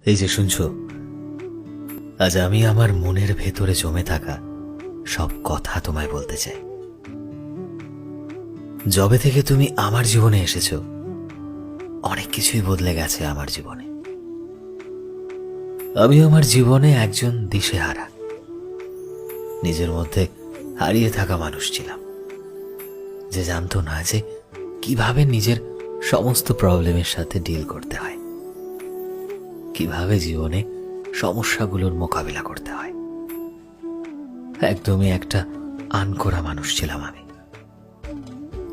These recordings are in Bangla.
এই যে শুনছো, আজ আমি আমার মনের ভেতরে জমে থাকা সব কথা তোমায় বলতে চাই। যবে থেকে তুমি আমার জীবনে এসেছো, অনেক কিছুই বদলে গেছে আমার জীবনে। আমি আমার জীবনে একজন দিশেহারা, নিজের মধ্যে হারিয়ে থাকা মানুষ ছিলাম, যে জানতো না যে কিভাবে নিজের সমস্ত প্রবলেমের সাথে ডিল করতে হয়, কিভাবে জীবনে সমস্যাগুলোর মোকাবিলা করতে হয়। একদমই একটা আনকোরা মানুষ ছিলাম আমি,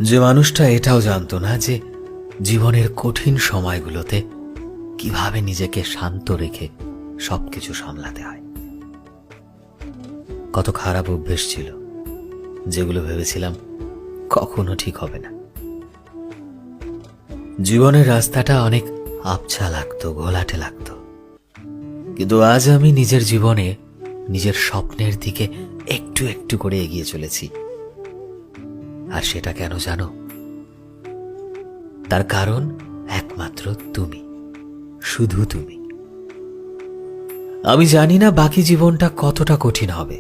যে মানুষটা এটাও জানতো না যে জীবনের কঠিন সময়গুলোতে কিভাবে নিজেকে শান্ত রেখে সবকিছু সামলাতে হয়। কত খারাপ অভ্যেস ছিল যেগুলো ভেবেছিলাম কখনো ঠিক হবে না। জীবনের রাস্তাটা অনেক আবছা লাগতো, ঘোলাটে লাগতো, কিন্তু আজ আমি নিজের জীবনে নিজের স্বপ্নের দিকে একটু একটু করে এগিয়ে চলেছি। আর সেটা কেন জানো? তার কারণ একমাত্র তুমি, শুধু তুমি। আমি জানি না বাকি জীবনটা কতটা কঠিন হবে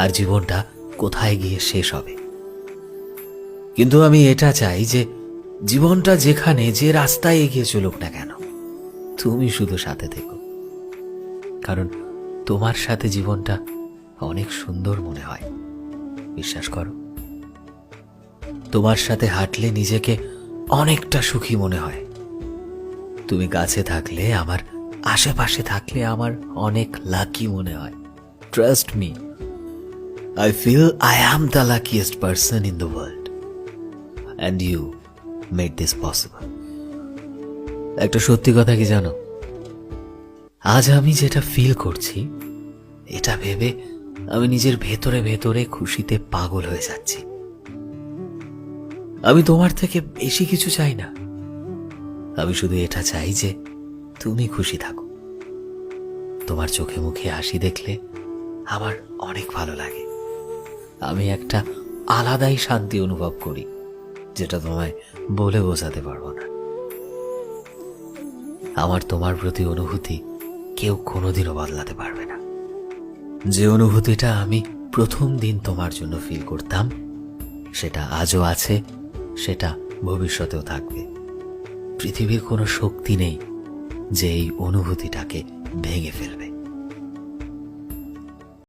আর জীবনটা কোথায় গিয়ে শেষ হবে, কিন্তু আমি এটা চাই যে জীবনটা যেখানে যে রাস্তায় এগিয়ে চলুক না কেন, তুমি শুধু সাথে থেকো। কারণ তোমার সাথে জীবনটা অনেক সুন্দর মনে হয়, বিশ্বাস করো। তোমার সাথে হাঁটলে নিজেকে অনেকটা সুখী মনে হয়। তুমি কাছে থাকলে, আমার আশেপাশে থাকলে আমার অনেক লাকি মনে হয়। Trust me, I feel I am the luckiest person in the world and you made this possible. একটা সত্যি কথা কি জানো? আজ আমি যেটা ফিল করছি, এটা ভেবে আমি নিজের ভেতরে ভেতরে খুশিতে পাগল হয়ে যাচ্ছি। আমি তোমার থেকে বেশি কিছু চাই না, আমি শুধু এটা চাই যে তুমি খুশি থাকো। তোমার চোখে মুখে হাসি দেখলে আমার অনেক ভালো লাগে। আমি একটা আলাদাই শান্তি অনুভব করি, যেটা তোমায় বলে বোঝাতে পারবো না। আমার তোমার প্রতি অনুভূতি কেউ কোনোদিনও বদলাতে পারবে না। যে অনুভূতিটা আমি প্রথম দিন তোমার জন্য ফিল করতাম, সেটা আজও আছে, সেটা ভবিষ্যতেও থাকবে। পৃথিবীর কোনো শক্তি নেই যে এই অনুভূতিটাকে ভেঙে ফেলবে।